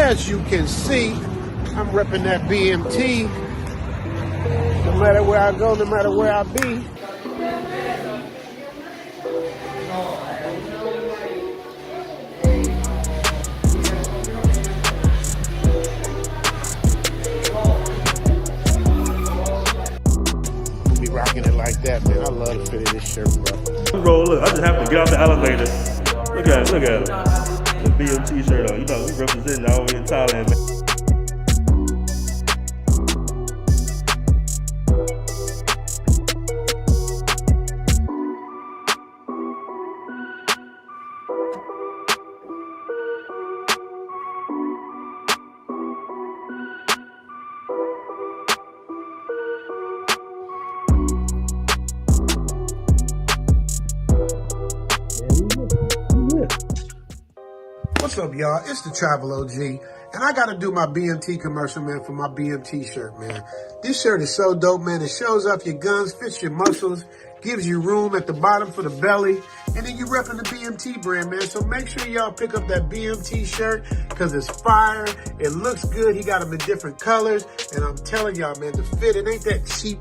as you can see, I'm repping that BMT. No matter where I go, no matter where I be. We'll be rocking it like that, man. I love the fit of this shirt, bro. Bro, look, I just have to get off the elevator. Look at it. The BMT shirt on. You know, we representing all over in Thailand, man. What's up, y'all? It's the Travel OG, and I got to do my BMT commercial, man, for my BMT shirt, man. This shirt is so dope, man. It shows off your guns, fits your muscles, gives you room at the bottom for the belly, and then you repping the BMT brand, man. So make sure y'all pick up that BMT shirt because it's fire. It looks good. He got them in different colors, and I'm telling y'all, man, the fit, it ain't that cheap.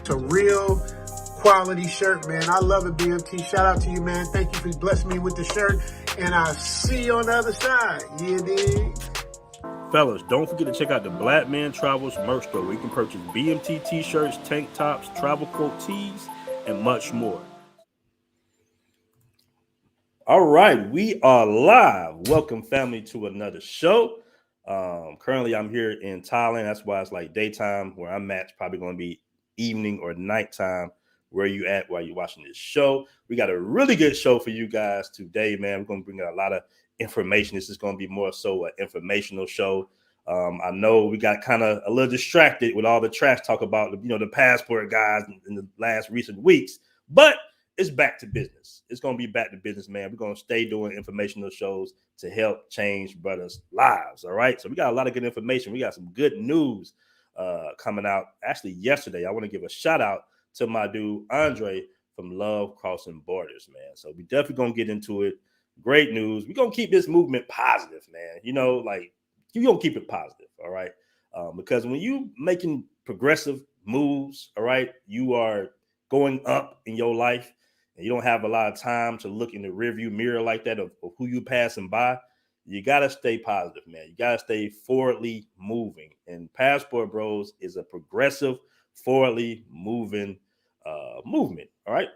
It's a real quality shirt, man. I love it, BMT. Shout out to you, man. Thank you for blessing me with the shirt. And I'll see you on the other side. You dig? Fellas, don't forget to check out the Black Man Travels merch store where you can purchase BMT t-shirts, tank tops, travel quote tees, and much more. All right, we are live. Welcome, family, to another show. Currently, I'm here in Thailand. That's why it's like daytime where I'm at. It's probably going to be evening or nighttime where you at while you're watching this show. We got a really good show for you guys today, man. We're going to bring out a lot of information. This is going to be more so an informational show. I know we got kind of a little distracted with all the trash talk about, the passport guys in the last recent weeks, but it's back to business. It's going to be back to business, man. We're going to stay doing informational shows to help change brothers' lives. All right. So we got a lot of good information. We got some good news coming out. Actually, yesterday, I want to give a shout out to my dude, Andre from Love Crossing Borders, man. So we definitely going to get into it. Great news. We're going to keep this movement positive, man. You're going to keep it positive, all right? Because when you making progressive moves, all right, you are going up in your life and you don't have a lot of time to look in the rearview mirror like that of who you passing by. You got to stay positive, man. You got to stay forwardly moving. And Passport Bros is a progressive, forwardly moving movement. All right.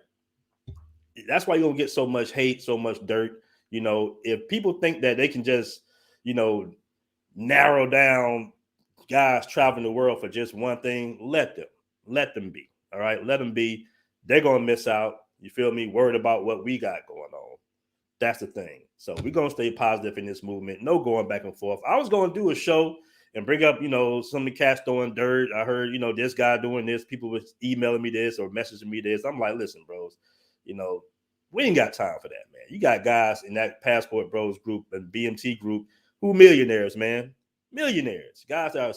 That's why you're gonna get so much hate, so much dirt. If people think that they can just, narrow down guys traveling the world for just one thing, let them be. All right. Let them be. They're gonna miss out. You feel me? Worried about what we got going on. That's the thing. So we're gonna stay positive in this movement. No going back and forth. I was gonna do a show and bring up, some of the cats throwing dirt. I heard, this guy doing this. People was emailing me this or messaging me this. I'm like, listen, bros, we ain't got time for that, man. You got guys in that Passport Bros group and BMT group who millionaires, man. Millionaires. Guys that are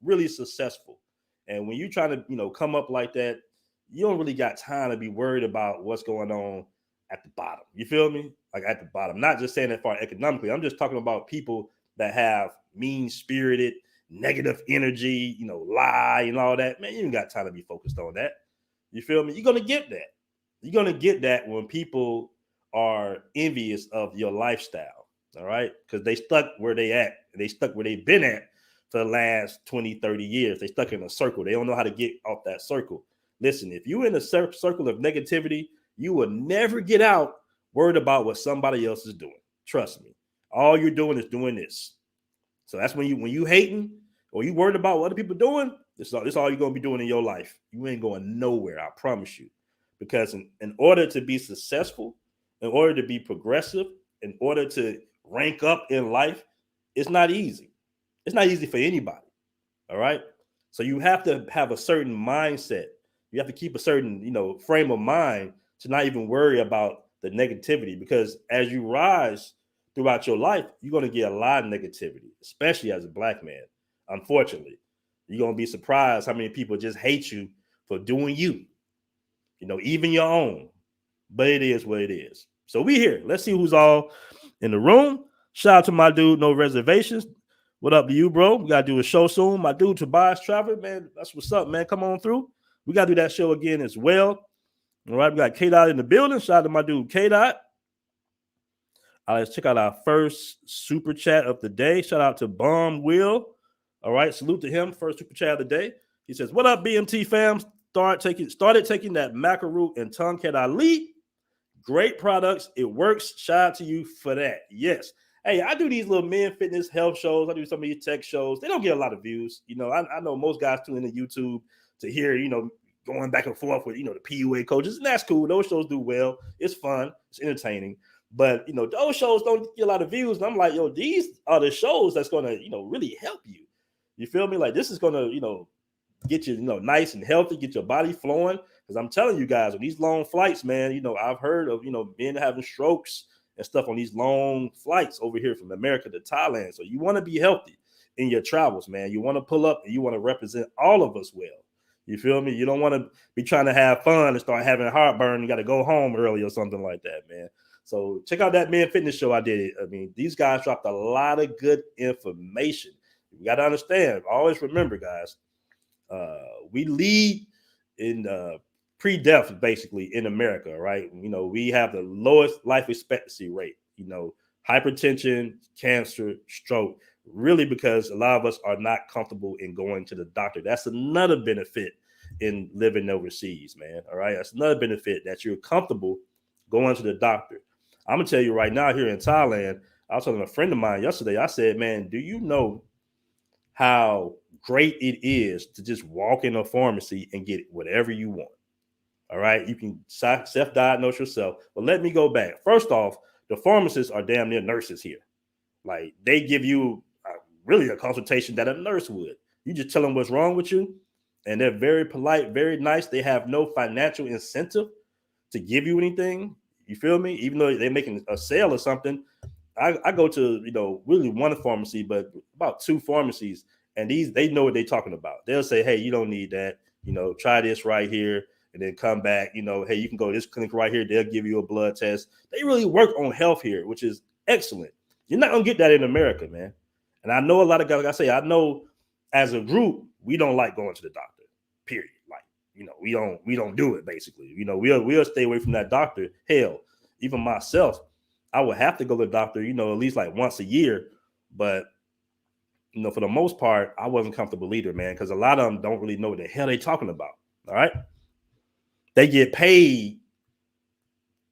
really successful. And when you're trying to, come up like that, you don't really got time to be worried about what's going on at the bottom. You feel me? Like at the bottom. Not just saying that far economically. I'm just talking about people that have mean-spirited, negative energy, lie and all that. Man, you ain't got time to be focused on that. You feel me? You're going to get that. You're going to get that when people are envious of your lifestyle, all right? Because they stuck where they at. They stuck where they've been at for the last 20, 30 years. They stuck in a circle. They don't know how to get off that circle. Listen, if you're in a circle of negativity, you will never get out worried about what somebody else is doing. Trust me. All you're doing is doing this. So that's when you hating or you worried about what other people doing, this is all you're going to be doing in your life. You ain't going nowhere, I promise you. Because in order to be successful, in order to be progressive, in order to rank up in life, it's not easy. It's not easy for anybody, all right? So you have to have a certain mindset. You have to keep a certain, frame of mind to not even worry about the negativity. Because as you rise throughout your life, you're going to get a lot of negativity, especially as a black man. Unfortunately, you're going to be surprised how many people just hate you for doing you, even your own. But it is what it is. So we here. Let's see who's all in the room. Shout out to my dude, No Reservations. What up to you, bro? We gotta do a show soon. My dude Tobias Travel, man. That's what's up, man. Come on through. We gotta do that show again as well. All right, we got K Dot in the building. Shout out to my dude K Dot. Let's check out our first super chat of the day. Shout out to Bomb Will. All right, salute to him. First super chat of the day. He says, "What up, BMT fam? Started taking that macaroon and Tonkat Ali. Great products. It works. Shout out to you for that. Yes. Hey, I do these little men fitness health shows. I do some of these tech shows. They don't get a lot of views. You know, I know most guys tune into YouTube to hear, you know, going back and forth with, you know, the PUA coaches, and that's cool. Those shows do well. It's fun. It's entertaining. But, you know, those shows don't get a lot of views. And I'm like, yo, these are the shows that's going to, you know, really help you. You feel me? Like, this is going to, you know, get you, you know, nice and healthy, get your body flowing. Because I'm telling you guys, on these long flights, man, you know, I've heard of, you know, men having strokes and stuff on these long flights over here from America to Thailand. So you want to be healthy in your travels, man. You want to pull up and you want to represent all of us well. You feel me? You don't want to be trying to have fun and start having heartburn. You got to go home early or something like that, man. So check out that Men Fitness show I did. I mean, these guys dropped a lot of good information. You got to understand. Always remember, guys, we lead in pre-death basically in America, right? You know, we have the lowest life expectancy rate, you know, hypertension, cancer, stroke, really because a lot of us are not comfortable in going to the doctor. That's another benefit in living overseas, man. All right. That's another benefit, that you're comfortable going to the doctor. I'm gonna tell you right now, here in Thailand, I was telling a friend of mine yesterday, I said, man, do you know how great it is to just walk in a pharmacy and get whatever you want? All right, you can self-diagnose yourself. But let me go back. First off, the pharmacists are damn near nurses here. Like, they give you really a consultation that a nurse would. You just tell them what's wrong with you, and they're very polite, very nice. They have no financial incentive to give you anything. You feel me? Even though they're making a sale or something. I go to, you know, really one pharmacy, but about two pharmacies, and they know what they're talking about. They'll say, hey, you don't need that. You know, try this right here. And then come back, you know, hey, you can go to this clinic right here. They'll give you a blood test. They really work on health here, which is excellent. You're not going to get that in America, man. And I know a lot of guys, like I say, I know as a group, we don't like going to the doctor, period. Like, you know, we don't do it, basically. You know, we'll stay away from that doctor. Hell, even myself, I would have to go to the doctor, you know, at least like once a year. But, you know, for the most part, I wasn't comfortable either, man, because a lot of them don't really know what the hell they're talking about. All right. They get paid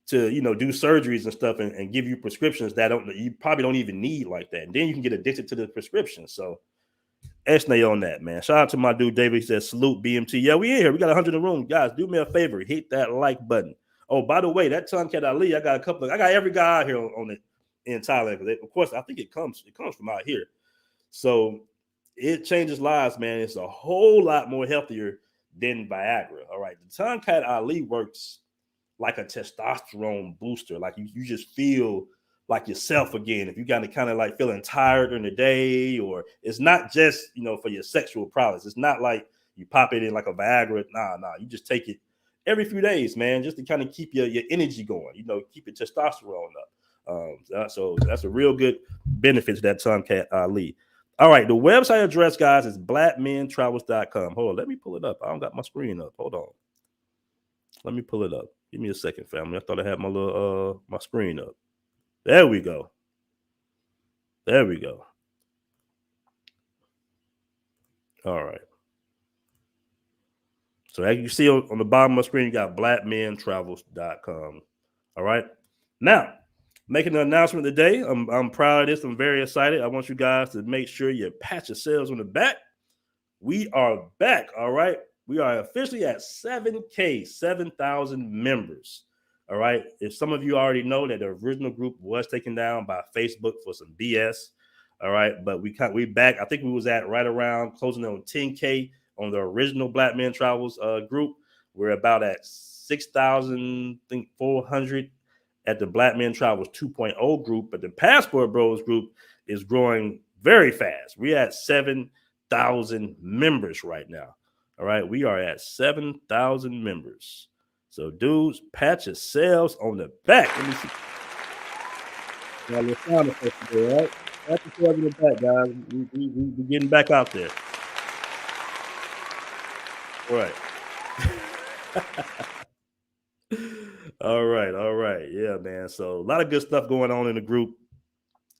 to, you know, do surgeries and stuff and give you prescriptions that you probably don't even need like that. And then you can get addicted to the prescription. So Esnay on that, man. Shout out to my dude David. He says, salute BMT. Yeah, we in here. We got 100 in the room. Guys, do me a favor. Hit that like button. Oh, by the way, that Tonkat Ali, I got every guy out here on it in Thailand. Of course, I think it comes from out here. So it changes lives, man. It's a whole lot more healthier than Viagra. All right. The Tonkat Ali works like a testosterone booster. Like you just feel like yourself again. If you kind of like feeling tired during the day, or it's not just, you know, for your sexual prowess. It's not like you pop it in like a Viagra. Nah. You just take it every few days, man, just to kind of keep your energy going, you know, keep your testosterone up. So that's a real good benefit to that Tonkat Ali. All right, the website address, guys, is blackmentravels.com. Hold on, let me pull it up. I don't got my screen up. Hold on. Let me pull it up. Give me a second, family. I thought I had my little my screen up. There we go. All right. So as you see on the bottom of my screen, you got blackmentravels.com. All right. Now, making an announcement today. I'm proud of this. I'm very excited. I want you guys to make sure you pat yourselves on the back. We are back. All right. We are officially at 7,000 members. All right. If some of you already know that the original group was taken down by Facebook for some BS. All right. But we back. I think we was at right around closing on 10K on the original Black Men Travels group. We're about at 6,400 at the Black Men Travels 2.0 group. But the Passport Bros group is growing very fast. We're at 7,000 members right now. All right. We are at 7,000 members. So, dudes, pat yourselves on the back. Let me see. Got a little sound effect today, all right? That's the in the back, guys. We getting back out there. All right. All right, all right. Yeah, man. So a lot of good stuff going on in the group.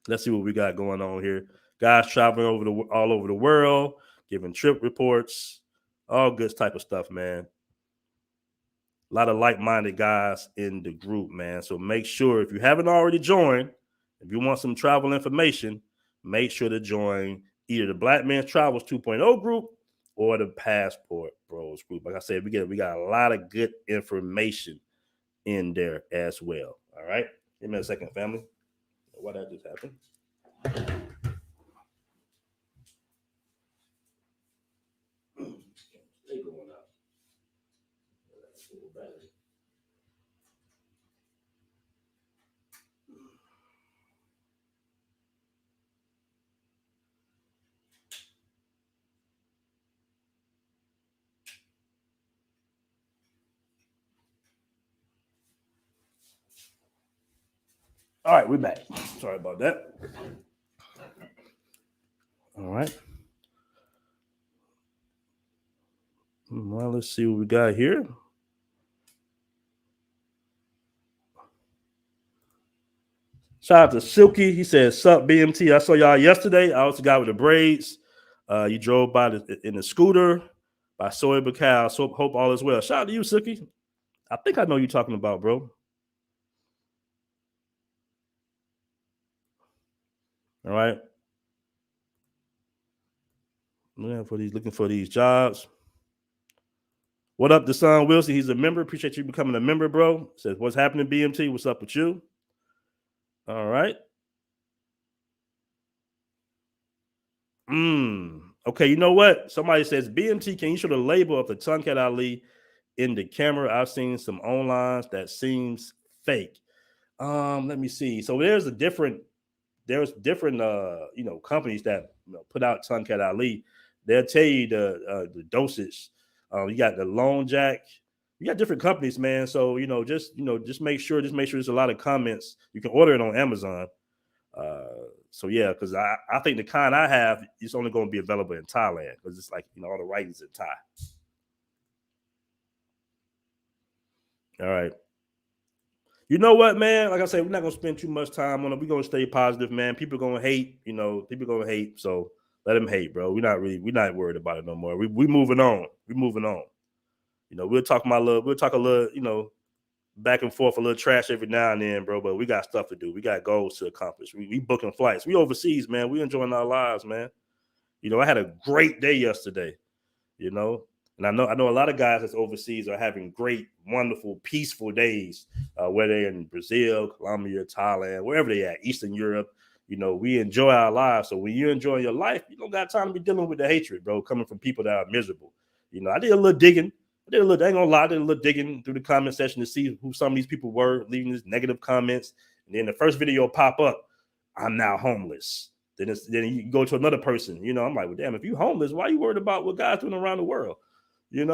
Let's see what we got going on here. Guys traveling all over the world, giving trip reports, all good type of stuff, man. A lot of like-minded guys in the group, man. So make sure if you haven't already joined, if you want some travel information, make sure to join either the Black Man's Travels 2.0 group or the Passport Bros group. Like I said, we got a lot of good information in there as well. All right. Give me a second, family. Why that just happened? They going out. All right, we're back. Sorry about that. All right. Well, let's see what we got here. Shout out to Silky. He said, "Sup, BMT. I saw y'all yesterday. I was the guy with the braids. You drove by in the scooter by Soy Bacal. So hope all is well." Shout out to you, Silky. I think I know you're talking about, bro. All right. Looking for these jobs. What up, Deshaun Wilson? He's a member. Appreciate you becoming a member, bro. Says, "What's happening, BMT? What's up with you?" All right. Okay, you know what? Somebody says, "BMT, can you show the label of the Tonkat Ali in the camera? I've seen some online that seems fake." Let me see. So there's different companies that put out Tonkat Ali. They'll tell you the dosage. You got the Lone Jack. You got different companies, man. So just make sure there's a lot of comments. You can order it on Amazon. So yeah, because I think the kind I have is only going to be available in Thailand because it's like all the writings in Thai. All right. You know what, man? Like I said, we're not gonna spend too much time on it. We're gonna stay positive, man. People gonna hate, people gonna hate. So let them hate, bro. We're not worried about it no more. We moving on. We moving on. We'll talk a little, back and forth, a little trash every now and then, bro. But we got stuff to do. We got goals to accomplish. We booking flights. We overseas, man. We enjoying our lives, man. I had a great day yesterday. And I know a lot of guys that's overseas are having great, wonderful, peaceful days, whether they're in Brazil, Colombia, Thailand, wherever they at, Eastern Europe. We enjoy our lives. So when you enjoy your life, you don't got time to be dealing with the hatred, bro, coming from people that are miserable. I did a little digging. I ain't gonna lie, I did a little digging through the comment section to see who some of these people were, leaving these negative comments. And then the first video pop up, "I'm now homeless." Then you go to another person. I'm like, well, damn, if you homeless, why are you worried about what God's doing around the world? Then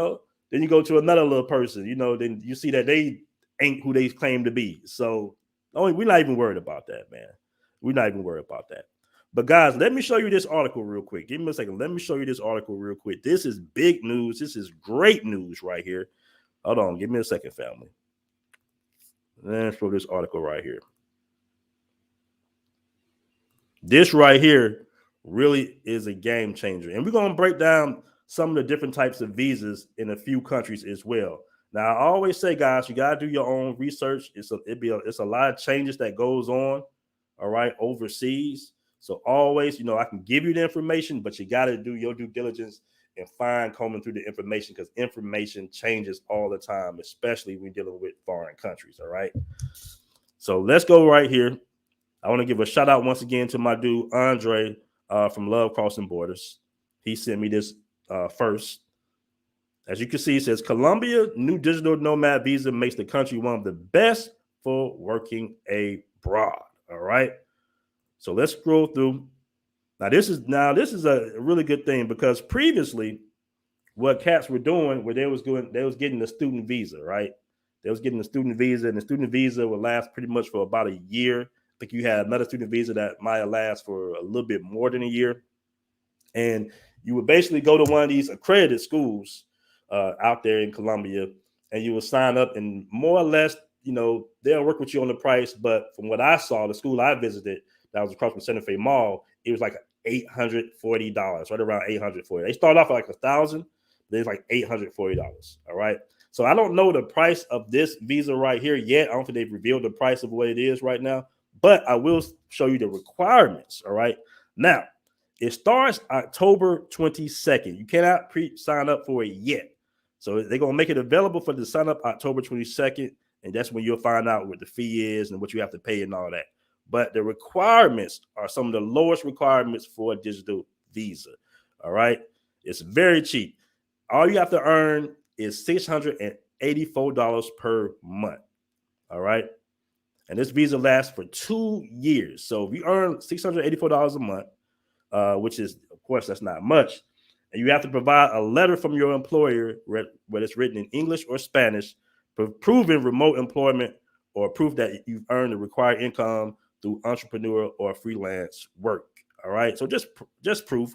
you go to another little person, then you see that they ain't who they claim to be. So we're not even worried about that, man. We're not even worried about that. But guys, let me show you this article real quick. Give me a second. Let me show you this article real quick. This is big news. This is great news right here. Hold on. Give me a second, family. Let's show this article right here. This right here really is a game changer. And we're going to break down some of the different types of visas in a few countries as well. Now, I always say, guys, you got to do your own research. It's a lot of changes that goes on, all right, overseas. So always, I can give you the information, but you got to do your due diligence and fine combing through the information because information changes all the time, especially when dealing with foreign countries, all right? So let's go right here. I want to give a shout out once again to my dude, Andre, from Love Crossing Borders. He sent me this first. As you can see, it says Colombia new digital nomad visa makes the country one of the best for working abroad. All right. So let's scroll through. Now this is a really good thing because previously what cats were doing where they was getting the student visa, right? They was getting the student visa, and the student visa would last pretty much for about a year. think you had another student visa that might last for a little bit more than a year. And you would basically go to one of these accredited schools out there in Colombia, and you would sign up, and more or less, they'll work with you on the price. But from what I saw, the school I visited that was across from Santa Fe Mall, it was like $840, right around $840. They started off at like $1,000, but it's like $840. All right. So I don't know the price of this visa right here yet. I don't think they've revealed the price of what it is right now, but I will show you the requirements. All right. Now, it starts October 22nd. You cannot sign up for it yet. So they're going to make it available for the sign up October 22nd. And that's when you'll find out what the fee is and what you have to pay and all that. But the requirements are some of the lowest requirements for a digital visa. All right. It's very cheap. All you have to earn is $684 per month. All right. And this visa lasts for 2 years. So if you earn $684 a month, which is, of course, that's not much. And you have to provide a letter from your employer, whether it's written in English or Spanish, proving remote employment or proof that you've earned the required income through entrepreneur or freelance work. All right. So just proof.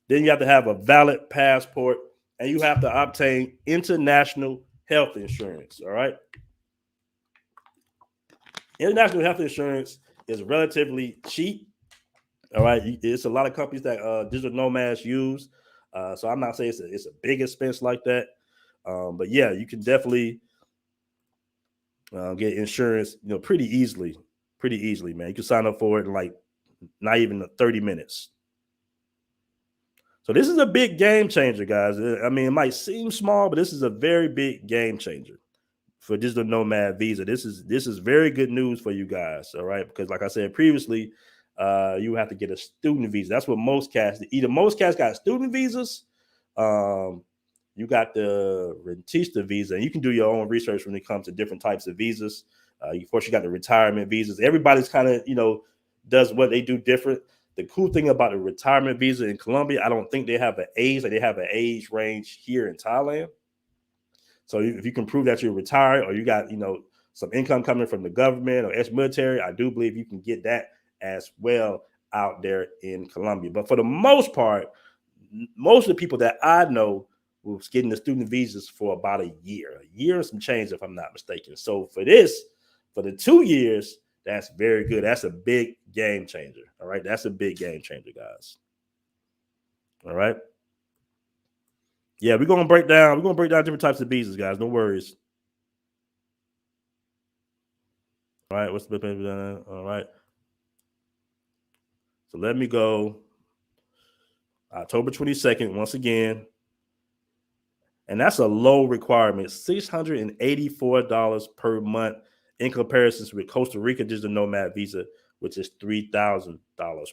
Then you have to have a valid passport, and you have to obtain international health insurance. All right. International health insurance is relatively cheap. All right, it's a lot of companies that digital nomads use, so I'm not saying it's a big expense like that, but yeah, you can definitely get insurance, pretty easily, man. You can sign up for it in like not even 30 minutes. So this is a big game changer, guys. I mean, it might seem small, but this is a very big game changer for digital nomad visa. This is very good news for you guys. All right, because like I said previously, you have to get a student visa. That's what most cats. Either most cats got student visas, you got the rentista visa, and you can do your own research when it comes to different types of visas. Of course, you got the retirement visas. Everybody's kind of does what they do different. The cool thing about the retirement visa in Colombia, I don't think they have an age. Like they have an age range here in Thailand. So if you can prove that you're retired or you got some income coming from the government or ex-military, I do believe you can get that as well out there in Colombia. But for the most part, most of the people that I know was getting the student visas for about a year and some change, if I'm not mistaken. So for the 2 years, that's very good. That's a big game changer. All right. That's a big game changer, guys. All right. Yeah, we're gonna break down different types of visas, guys. No worries. All right, what's the all right? So let me go October 22nd once again. And that's a low requirement, $684 per month in comparison with Costa Rica digital nomad visa, which is $3,000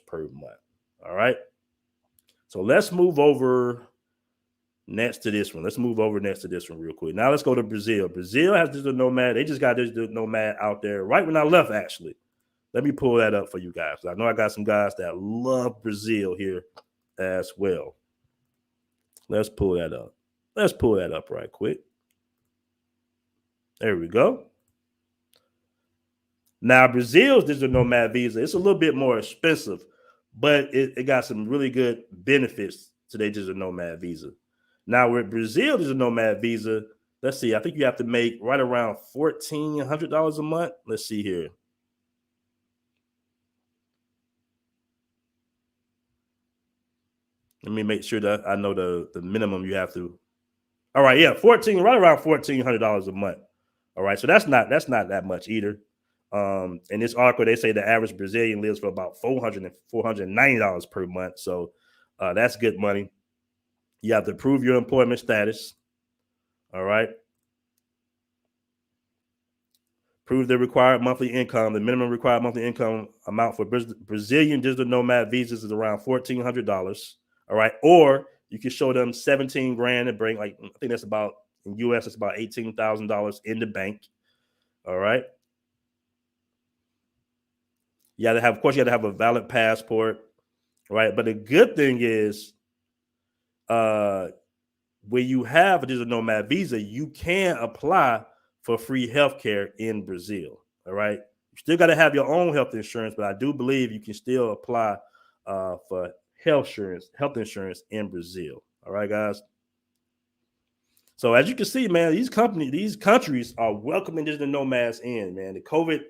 per month. All right. So let's move over next to this one. Real quick. Now let's go to Brazil. Brazil has digital nomad. They just got digital nomad out there right when I left, actually. Let me pull that up for you guys. I know I got some guys that love Brazil here as well. Let's pull that up. Right quick. There we go. Now, Brazil's digital nomad visa, it's a little bit more expensive, but it got some really good benefits to their digital nomad visa. Now, with Brazil digital nomad visa, let's see, I think you have to make right around $1,400 a month. Let's see here. Let me make sure that I know the minimum you have to. All right, yeah, right around $1,400 a month. All right, so that's not that much either. In this article, they say the average Brazilian lives for about $490 per month. So that's good money. You have to prove your employment status. All right. Prove the required monthly income. The minimum required monthly income amount for Brazilian digital nomad visas is around $1,400. All right. Or you can show them 17 grand and bring, like, I think that's about, in US, it's about $18,000 in the bank. All right. You got to have, of course, you got to have a valid passport. Right. But the good thing is, when you have a digital nomad visa, you can apply for free healthcare in Brazil. All right. You still got to have your own health insurance, but I do believe you can still apply for health insurance in Brazil. All right, guys. So as you can see, man, these countries are welcoming digital nomads in. Man, the COVID,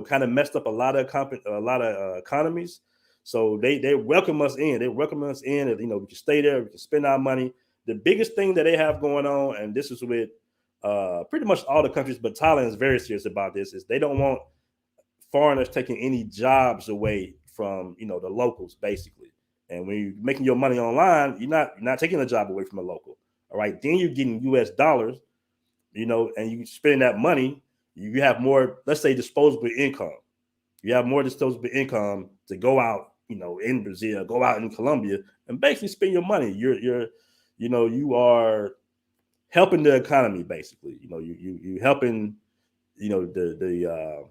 kind of messed up a lot of economies. So they welcome us in. They welcome us in. And, we can stay there. We can spend our money. The biggest thing that they have going on, and this is with pretty much all the countries, but Thailand is very serious about this, is they don't want foreigners taking any jobs away from the locals, basically. And when you're making your money online, you're not taking a job away from a local. All right, then you're getting US dollars, and you spend that money, you have more, let's say, disposable income. You have more disposable income to go out, in Brazil, go out in Colombia, and basically spend your money. You are helping the economy, basically. You helping, the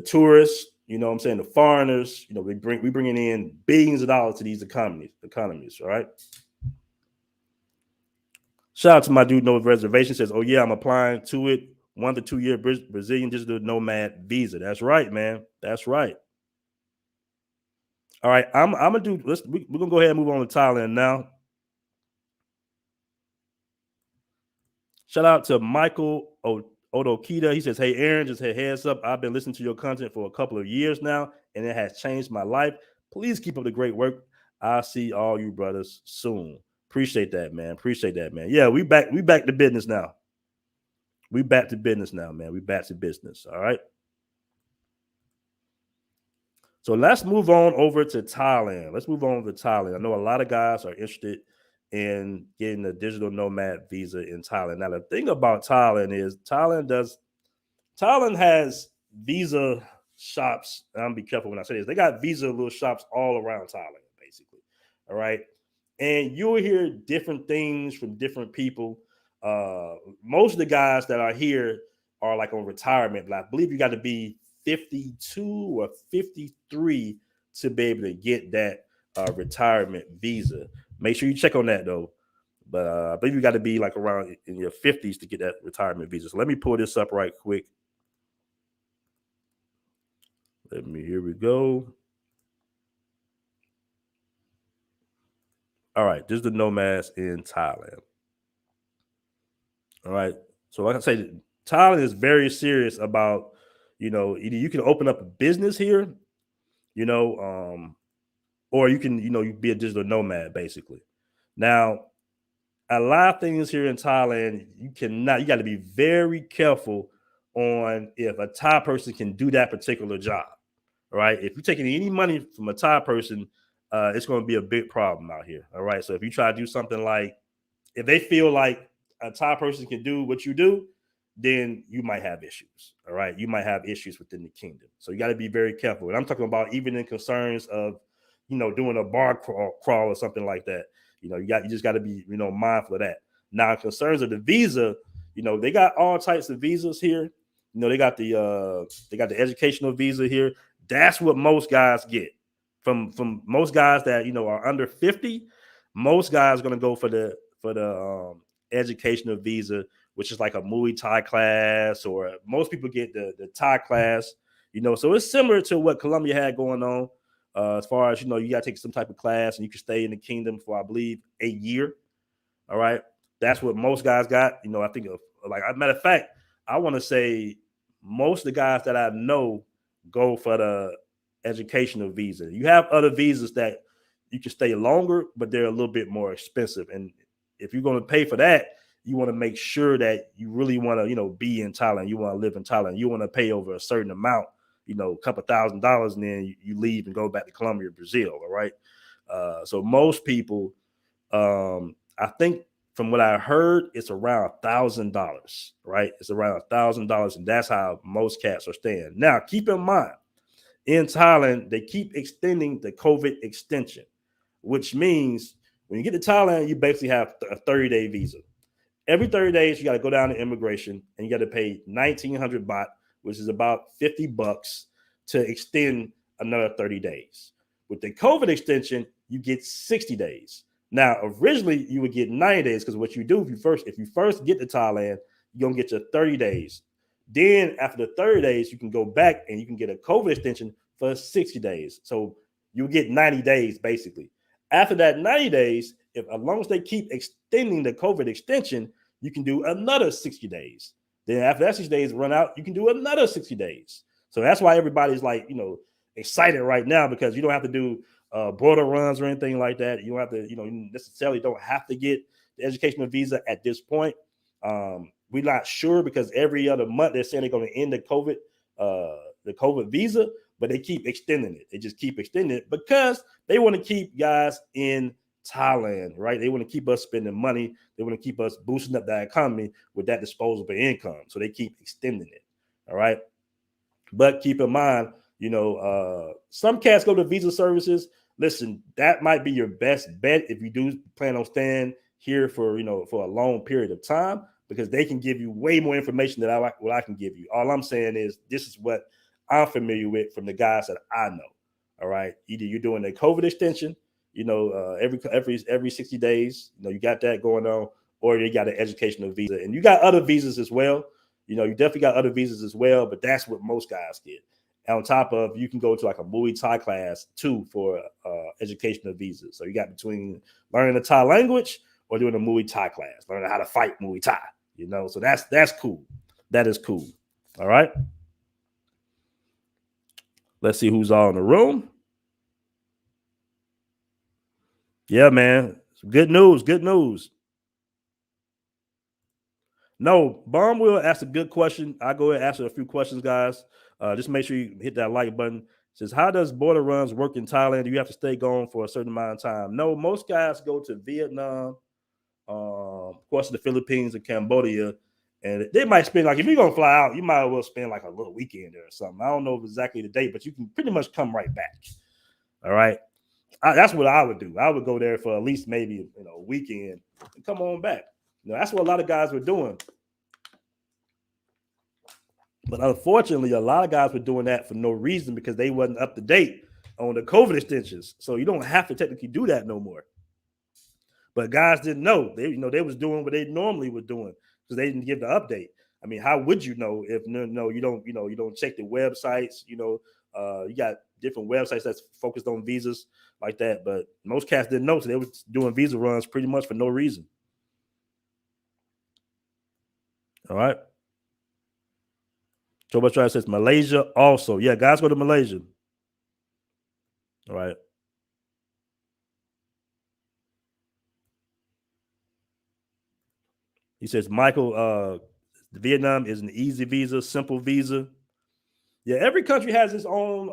tourists, what I'm saying, the foreigners. We bringing in billions of dollars to these economies, all right? Shout out to my dude, No Reservation, says, oh, yeah, I'm applying to it. 1 to 2 year Brazilian digital nomad visa. That's right, man. That's right. All right, I'm gonna do. We're gonna go ahead and move on to Thailand now. Shout out to Michael Odokita. He says, hey, Aaron, just a heads up. I've been listening to your content for a couple of years now, and it has changed my life. Please keep up the great work. I'll see all you brothers soon. Appreciate that, man. Yeah, we back to business now. We back to business now, man. We back to business. All right. So let's move on over to Thailand. I know a lot of guys are interested in getting a digital nomad visa in Thailand. Now, the thing about Thailand is Thailand has visa shops. I'm gonna be careful when I say this. They got visa little shops all around Thailand, basically. All right. And you'll hear different things from different people. Most of the guys that are here are like on retirement, but I believe you got to be 52 or 53 to be able to get that retirement visa. Make sure you check on that though. But I believe you got to be like around in your 50s to get that retirement visa. So let me pull this up right quick. Here we go. All right, this is the nomads in Thailand. All right. So like I say, Thailand is very serious about, either you can open up a business here, or you can, you be a digital nomad, basically. Now, a lot of things here in Thailand, you got to be very careful on if a Thai person can do that particular job. All right. If you're taking any money from a Thai person, it's going to be a big problem out here. All right. So if you try to do something like, if they feel like a Thai person can do what you do, then you might have issues. All right. You might have issues within the kingdom. So you got to be very careful. And I'm talking about even in concerns of, doing a bar crawl or something like that. You just got to be, mindful of that. Now, in concerns of the visa, they got all types of visas here. They got the educational visa here. That's what most guys get. From most guys that are under 50, most guys are going to go for the educational visa, which is like a Muay Thai class, or most people get the Thai class. So it's similar to what Colombia had going on. As far as you got to take some type of class and you can stay in the kingdom for, I believe, a year. All right, that's what most guys got. I think like a matter of fact, I want to say most of the guys that I know go for the educational visa. You have other visas that you can stay longer, but they're a little bit more expensive. And if you're going to pay for that, you want to make sure that you really want to, be in Thailand. You want to live in Thailand. You want to pay over a certain amount, a couple $1,000s, and then you leave and go back to Colombia or Brazil. All right. So most people, I think from what I heard, it's around $1,000, right? It's around $1,000, and that's how most cats are staying. Now, keep in mind, in Thailand, they keep extending the COVID extension, which means when you get to Thailand, you basically have a 30-day visa. Every 30 days, you got to go down to immigration and you got to pay 1,900 baht, which is about $50 to extend another 30 days. With the COVID extension, you get 60 days. Now, originally, you would get 90 days because what you do if you first get to Thailand, you're going to get your 30 days. Then after the 30 days, you can go back and you can get a COVID extension for 60 days. So you get 90 days basically. After that 90 days, if as long as they keep extending the COVID extension, you can do another 60 days. Then after that 60 days run out, you can do another 60 days. So that's why everybody's like, excited right now, because you don't have to do border runs or anything like that. You don't have to, you necessarily don't have to get the educational visa at this point. We're not sure, because every other month they're saying they're going to end the COVID visa, but they keep extending it. They just keep extending it because they want to keep guys in Thailand, right? They want to keep us spending money. They want to keep us boosting up the economy with that disposable income. So they keep extending it. All right. But keep in mind, some cats go to visa services. Listen, that might be your best bet if you do plan on staying here for a long period of time, because they can give you way more information than what I can give you. All I'm saying is this is what I'm familiar with from the guys that I know. All right. Either you're doing a COVID extension, every 60 days, you got that going on, or you got an educational visa. And you got other visas as well. You definitely got other visas as well, but that's what most guys get. And on top of, you can go to like a Muay Thai class too for educational visas. So you got between learning the Thai language or doing a Muay Thai class, learning how to fight Muay Thai, so that's cool. That is cool. All right. Let's see who's all in the room. Yeah, man. Good news. Good news. No, Bomb will ask a good question. I'll go ahead and answer a few questions, guys. Just make sure you hit that like button. It says, how does border runs work in Thailand? Do you have to stay gone for a certain amount of time? No, most guys go to Vietnam, of course, the Philippines and Cambodia. And they might spend, like, if you're going to fly out, you might as well spend like a little weekend there or something. I don't know exactly the date, but you can pretty much come right back. All right. That's what I would do. I would go there for at least maybe a weekend and come on back. That's what a lot of guys were doing. But unfortunately, a lot of guys were doing that for no reason, because they wasn't up to date on the COVID extensions. So you don't have to technically do that no more. But guys didn't know. They was doing what they normally were doing because they didn't give the update. I mean, how would you know if you don't check the websites? You got different websites that's focused on visas like that. But most cats didn't know, so they were doing visa runs pretty much for no reason. All right. Joe Butcher says Malaysia also. Yeah, guys go to Malaysia. All right. He says, Michael, Vietnam is an easy visa, simple visa. Yeah, every country has its own,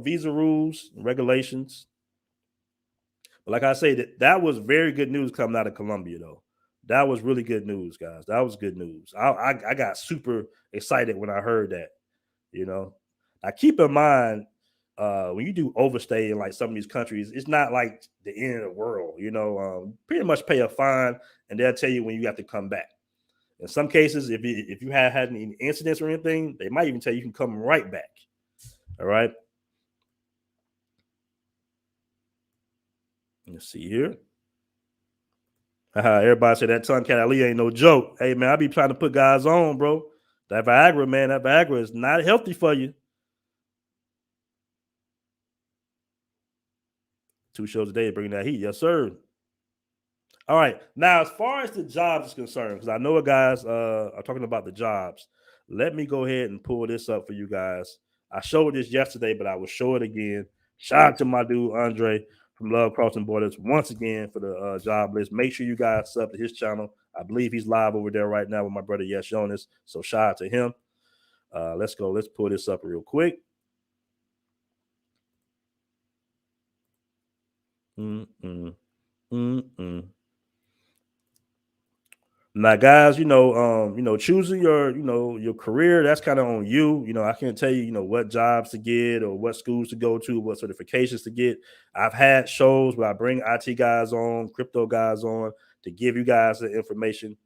visa rules and regulations. But like I say, that was very good news coming out of Colombia, though. That was really good news, guys. That was good news. I got super excited when I heard that. Now keep in mind, when you do overstay in like some of these countries, it's not like the end of the world. Pretty much pay a fine, and they'll tell you when you have to come back. In some cases, if you have had any incidents or anything, they might even tell you can come right back. All right. Let's see here. Everybody said that Tonkat Ali ain't no joke. Hey, man, I be trying to put guys on, bro. That Viagra, man, that Viagra is not healthy for you. 2 shows a day bringing that heat. Yes, sir. All right. Now, as far as the jobs is concerned, because I know what guys are talking about the jobs, let me go ahead and pull this up for you guys. I showed this yesterday, but I will show it again. Shout out to my dude, Andre, from Love Crossing Borders, once again for the job list. Make sure you guys sub to his channel. I believe he's live over there right now with my brother, Yes Jonas. So shout out to him. Let's go. Let's pull this up real quick. Now, guys, choosing your career, that's kind of on you. I can't tell you, what jobs to get or what schools to go to, what certifications to get. I've had shows where I bring IT guys on, crypto guys on to give you guys the information.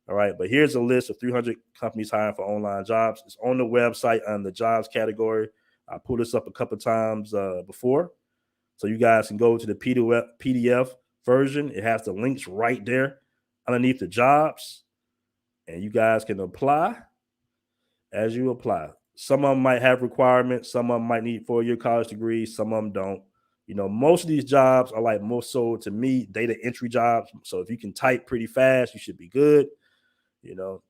All right. But here's a list of 300 companies hiring for online jobs. It's on the website on the jobs category. I pulled this up a couple of times before. So you guys can go to the PDF version. It has the links right there underneath the jobs, and you guys can apply. as you apply. Some of them might have requirements. Some of them might need 4-year college degrees. Some of them don't. Most of these jobs are like more so to me data entry jobs. So if you can type pretty fast, you should be good. And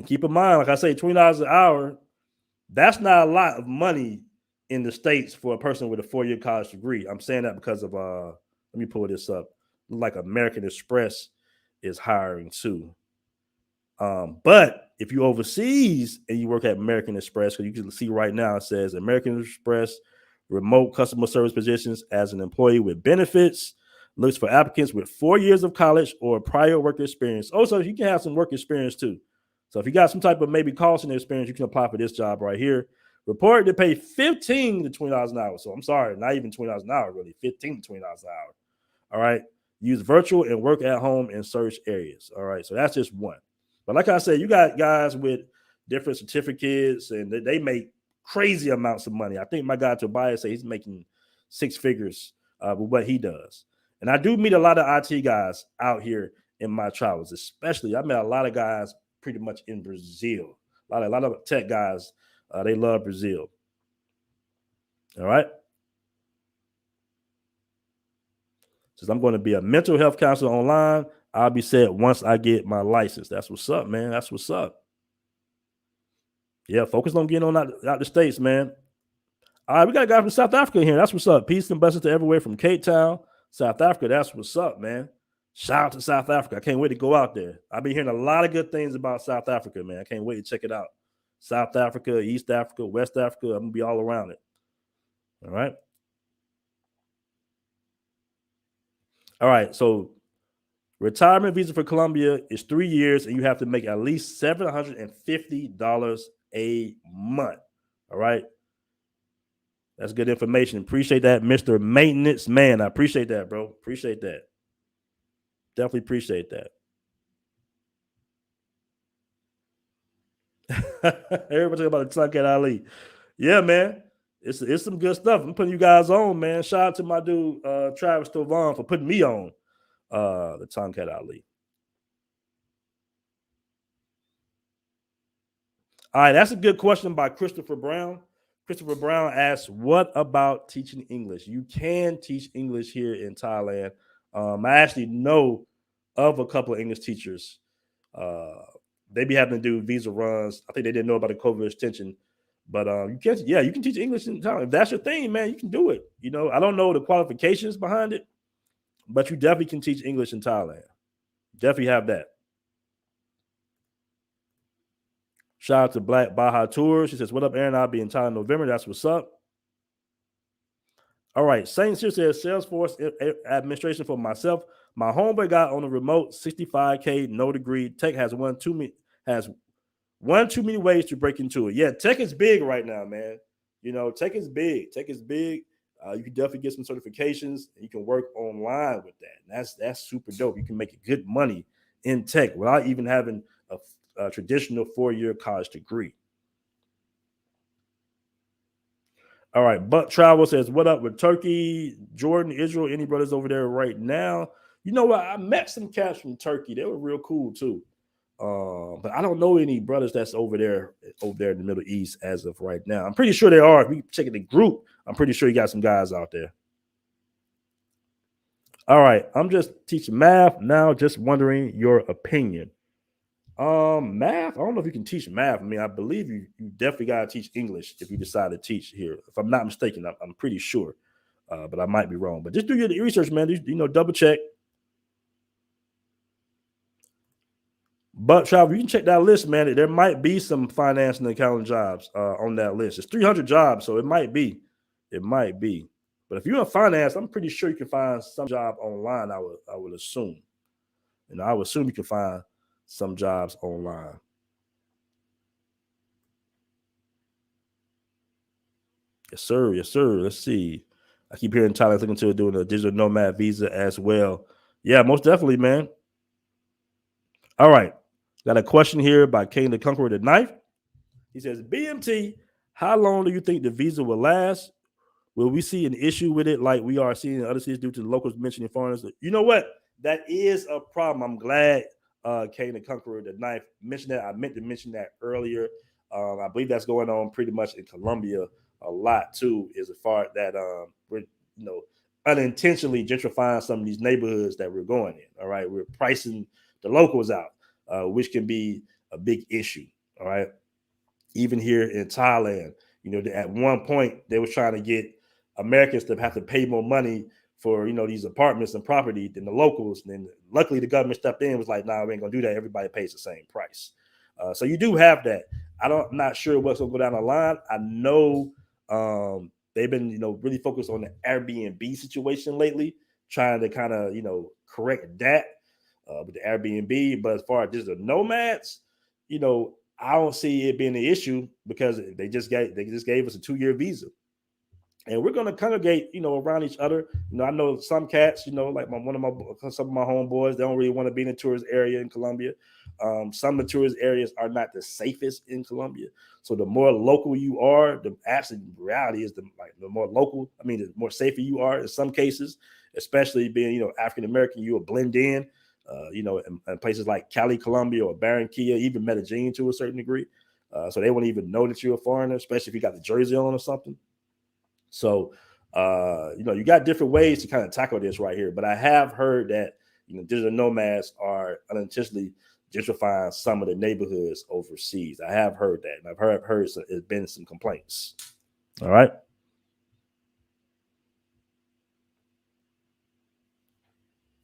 keep in mind, like I say, $20 an hour, that's not a lot of money in the States for a person with a 4-year college degree. I'm saying that because of let me pull this up. Like American Express is hiring too. But if you overseas and you work at American Express, because you can see right now it says American Express remote customer service positions as an employee with benefits, looks for applicants with 4 years of college or prior work experience. Also, you can have some work experience too. So if you got some type of maybe call center experience, you can apply for this job right here. Reported to pay $15 to $20 an hour. So I'm sorry, not even $20 an hour, really, $15 to $20 an hour. All right. Use virtual and work at home in search areas. All right. So that's just one. But like I said, you got guys with different certificates and they make crazy amounts of money. I think my guy Tobias said he's making 6 figures with what he does. And I do meet a lot of IT guys out here in my travels, especially I met a lot of guys pretty much in Brazil. A lot of tech guys, they love Brazil. All right. Since I'm going to be a mental health counselor online, I'll be set once I get my license. That's what's up, man. That's what's up. Yeah, focus on getting on out the States, man. All right, we got a guy from South Africa here. That's what's up. Peace and blessings to everywhere from Cape Town, South Africa. That's what's up, man. Shout out to South Africa. I can't wait to go out there. I've been hearing a lot of good things about South Africa, man. I can't wait to check it out. South Africa, East Africa, West Africa. I'm going to be all around it. All right. All right. So retirement visa for Colombia is 3 years, and you have to make at least $750 a month. All right. That's good information. Appreciate that, Mr. Maintenance Man. I appreciate that, bro. Appreciate that. Definitely appreciate that. Everybody talking about the Tonkat Ali. Yeah, man. It's some good stuff. I'm putting you guys on, man. Shout out to my dude, Travis Tovan, for putting me on the Tonkat Ali. All right, that's a good question by Christopher Brown. Christopher Brown asks, what about teaching English? You can teach English here in Thailand. I actually know of a couple of English teachers. They be having to do visa runs. I think they didn't know about the COVID extension. But you can teach English in Thailand. If that's your thing, man, you can do it. I don't know the qualifications behind it, but you definitely can teach English in Thailand. Definitely have that. Shout out to Black Baja Tours. She says, what up, Aaron? I'll be in Thailand in November. That's what's up. All right. Saint Cyr says, Salesforce administration for myself. My homeboy got on a remote 65K, no degree. Tech has one too many ways to break into it. Yeah, tech is big right now, man. Tech is big. Tech is big. You can definitely get some certifications, and you can work online with that. And that's super dope. You can make good money in tech without even having a traditional 4-year college degree. All right, Buck Travel says, what up with Turkey, Jordan, Israel, any brothers over there right now? You know what? I met some cats from Turkey. They were real cool too. But I don't know any brothers that's over there in the Middle East as of right now. I'm pretty sure they are. If we check the group, I'm pretty sure you got some guys out there. All right, I'm just teaching math now. Just wondering your opinion. Math. I don't know if you can teach math. I mean, I believe you definitely got to teach English if you decide to teach here. If I'm not mistaken, I'm pretty sure, but I might be wrong. But just do your research, man. Double check. But Travel, you can check that list, man. There might be some finance and accounting jobs on that list. It's 300 jobs, so it might be. It might be. But if you're in finance, I'm pretty sure you can find some job online. I would assume. I would assume you can find some jobs online. Yes, sir. Yes, sir. Let's see. I keep hearing Thailand's looking to doing a digital nomad visa as well. Yeah, most definitely, man. All right. Got a question here by King the Conqueror the Knife. He says, BMT, how long do you think the visa will last? Will we see an issue with it like we are seeing in other cities due to the locals mentioning foreigners? You know what? That is a problem. I'm glad Cain the Conqueror, the knife. Mentioned that. I meant to mention that earlier. I believe that's going on pretty much in Colombia a lot too. Is as far as that we're unintentionally gentrifying some of these neighborhoods that we're going in. All right, we're pricing the locals out, which can be a big issue. All right, even here in Thailand, at one point they were trying to get Americans to have to pay more money for these apartments and property than the locals. And then luckily the government stepped in and was like, "Nah, we ain't gonna do that. Everybody pays the same price." So you do have that. I'm not sure what's gonna go down the line. I know they've been really focused on the Airbnb situation lately, trying to kind of correct that with the Airbnb. But as far as digital nomads, I don't see it being an issue because they just gave us a 2-year visa. And we're gonna congregate, around each other. I know some cats, like some of my homeboys, they don't really want to be in the tourist area in Colombia. Some of the tourist areas are not the safest in Colombia. So the more local you are, the actual reality is the more local. I mean, the more safer you are in some cases, especially being African American, you will blend in. In places like Cali, Colombia, or Barranquilla, even Medellin to a certain degree. So they won't even know that you're a foreigner, especially if you got the jersey on or something. So, you got different ways to kind of tackle this right here. But I have heard that, digital nomads are unintentionally gentrifying some of the neighborhoods overseas. I have heard that. And I've heard there's been some complaints. All right.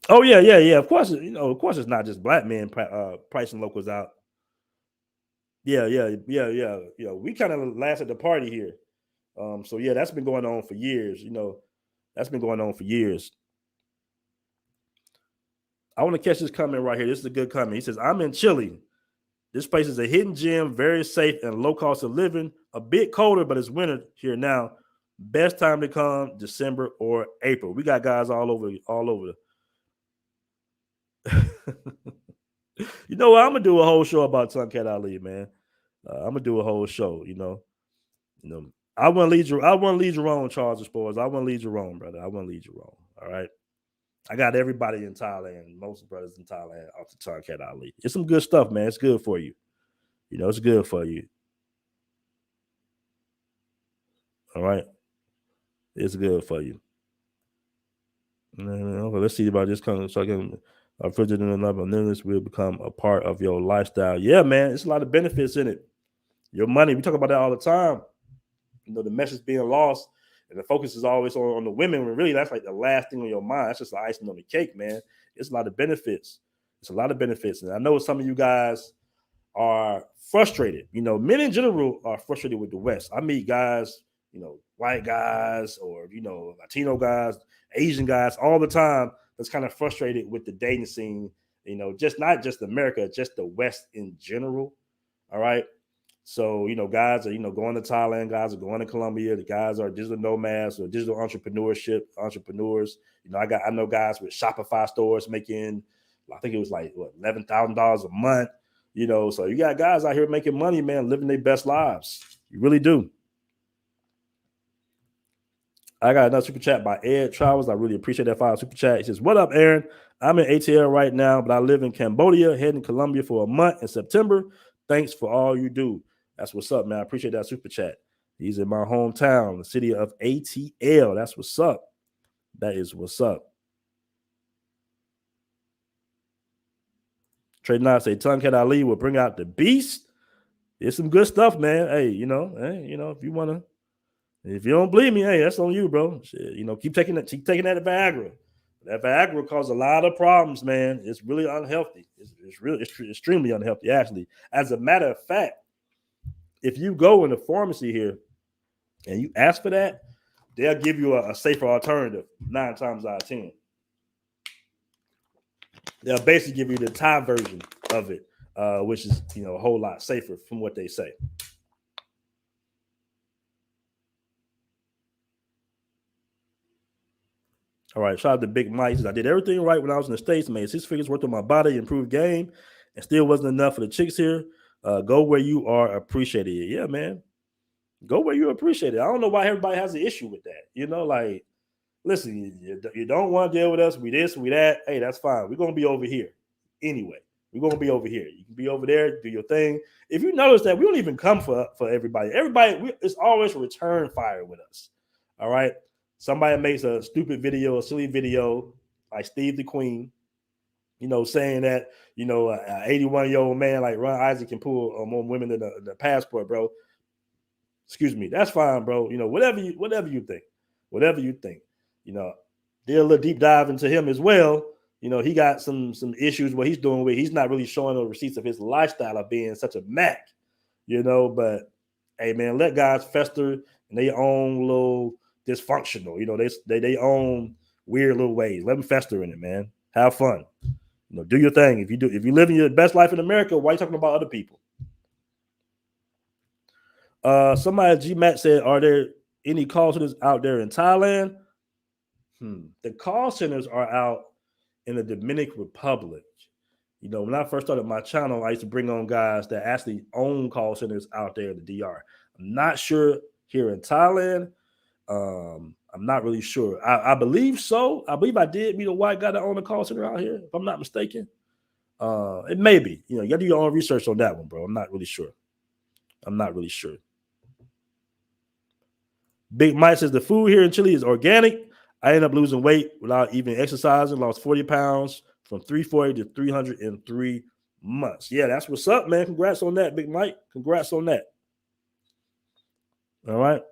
Oh, yeah. Of course, it's not just black men pricing locals out. Yeah. We kind of last at the party here. So yeah, that's been going on for years. That's been going on for years. I want to catch this comment right here. This is a good comment. He says, "I'm in Chile. This place is a hidden gem, very safe and low cost of living. A bit colder, but it's winter here now. Best time to come, December or April." We got guys all over. You know what? I'm gonna do a whole show about Tonkat Ali, man. I'm gonna do a whole show. I wouldn't lead you. I wouldn't lead you wrong, Charles Sports. I wouldn't lead you wrong, brother. I wouldn't lead you wrong. All right. I got everybody in Thailand, most brothers in Thailand, off the Tonkat Ali. It's some good stuff, man. It's good for you. It's good for you. All right. It's good for you. Okay, let's see about this kind of second. Fridge and this will become a part of your lifestyle. Yeah, man. It's a lot of benefits in it. Your money, we talk about that all the time. The message being lost, and the focus is always on the women. When really, that's like the last thing on your mind. That's just the icing on the cake, man. It's a lot of benefits. It's a lot of benefits, and I know some of you guys are frustrated. Men in general are frustrated with the West. I meet guys, white guys or Latino guys, Asian guys all the time that's kind of frustrated with the dating scene. Just not just America, just the West in general. All right. So, guys are, going to Thailand, guys are going to Colombia, the guys are digital nomads or digital entrepreneurs. I know guys with Shopify stores making, I think it was like $11,000 a month, so you got guys out here making money, man, living their best lives. You really do. I got another super chat by Ed Travels. I really appreciate that file super chat. He says, "What up, Aaron? I'm in ATL right now, but I live in Cambodia, heading to Colombia for a month in September. Thanks for all you do." That's what's up, man. I appreciate that super chat. He's in my hometown, the city of ATL. That's what's up. That is what's up. Trey Knight say Tonkat Ali will bring out the beast. It's some good stuff, man. Hey, if you wanna, if you don't believe me, hey, that's on you, bro. Shit, keep taking that Viagra. That Viagra causes a lot of problems, man. It's really unhealthy. It's really extremely unhealthy, actually. As a matter of fact, if you go in the pharmacy here and you ask for that, they'll give you a safer alternative 9 times out of 10. They'll basically give you the Thai version of it, which is a whole lot safer from what they say. All right, shout out to Big Mike. He says, "I did everything right when I was in the States, made 6 figures worth on my body, improved game, and still wasn't enough for the chicks here. Go where you are appreciated." Yeah, man. Go where you appreciate it. I don't know why everybody has an issue with that. Listen, you don't want to deal with us. We this, we that. Hey, that's fine. We're going to be over here anyway. We're gonna be over here. You can be over there, do your thing. If you notice that we don't even come for everybody. It's always a return fire with us. All right. Somebody makes a stupid video, a silly video, like Steve the Queen, saying that, an 81-year-old man like Ron Isaac can pull more women than the passport, bro. Excuse me. That's fine, bro. Whatever you think. Did a little deep dive into him as well. He got some issues what he's doing with. He's not really showing the receipts of his lifestyle of being such a Mac, but hey, man, let guys fester in their own little dysfunctional, they own weird little ways. Let them fester in it, man. Have fun. Do your thing. If you live in your best life in America, why are you talking about other people? Somebody G-Matt said, are there any call centers out there in Thailand? The call centers are out in the Dominican Republic. When I first started my channel, I used to bring on guys that actually own call centers out there in the DR. I'm not sure here in Thailand. I'm not really sure. I believe so. I believe I did meet a white guy that owned a call center out here, if I'm not mistaken. It may be. You got to do your own research on that one, bro. I'm not really sure. Big Mike says the food here in Chile is organic. I ended up losing weight without even exercising. Lost 40 pounds from 340 to 300 in 3 months. Yeah, that's what's up, man. Congrats on that, Big Mike. Congrats on that. All right.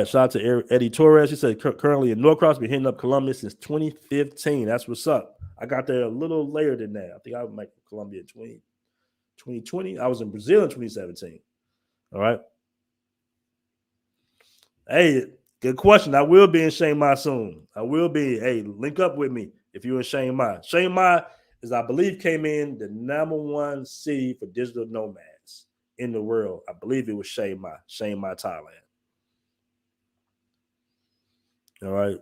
Shout out to Eddie Torres. He said currently in Norcross, been hitting up Colombia since 2015. That's what's up. I got there a little later than that. I think I was in Colombia in 2020. I was in Brazil in 2017. All right. Hey, good question. I will be in Chiang Mai soon. I will be. Hey, link up with me if you're in Chiang Mai. Chiang Mai is, I believe, came in the #1 city for digital nomads in the world. I believe it was Chiang Mai, Thailand. All right.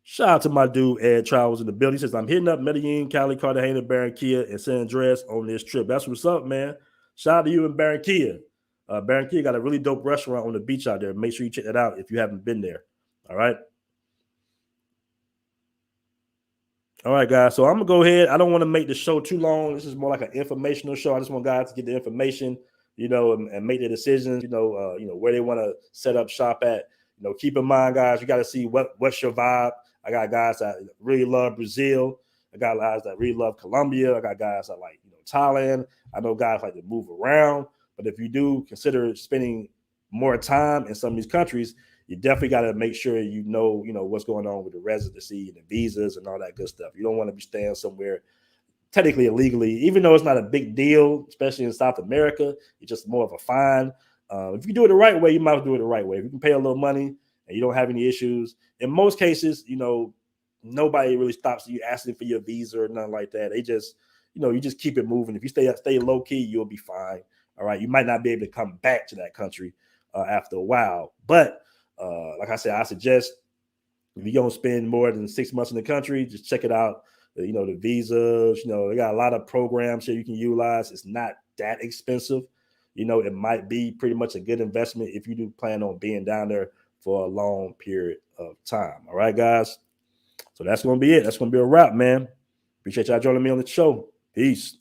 Shout out to my dude, Ed Travels in the building. He says, I'm hitting up Medellin, Cali, Cartagena, Barranquilla, and San Andreas on this trip. That's what's up, man. Shout out to you in Barranquilla. Barranquilla got a really dope restaurant on the beach out there. Make sure you check that out if you haven't been there. All right. All right, guys. So I'm going to go ahead. I don't want to make the show too long. This is more like an informational show. I just want guys to get the information, and make their decisions, where they want to set up shop at. Keep in mind, guys, you got to see what's your vibe. I got guys that really love Brazil. I got guys that really love Colombia. I got guys that like, Thailand. I know guys like to move around. But if you do consider spending more time in some of these countries, you definitely got to make sure you know what's going on with the residency and the visas and all that good stuff. You don't want to be staying somewhere technically illegally, even though it's not a big deal, especially in South America. It's just more of a fine. If you do it the right way, you might do it the right way. If you can pay a little money and you don't have any issues, in most cases, nobody really stops you asking for your visa or nothing like that. They just, you just keep it moving. If you stay low key, you'll be fine. All right. You might not be able to come back to that country after a while. But like I said, I suggest if you're going to spend more than 6 months in the country, just check it out. The visas, they got a lot of programs here you can utilize. It's not that expensive. It might be pretty much a good investment if you do plan on being down there for a long period of time. All right, guys. So that's going to be it. That's going to be a wrap, man. Appreciate y'all joining me on the show. Peace.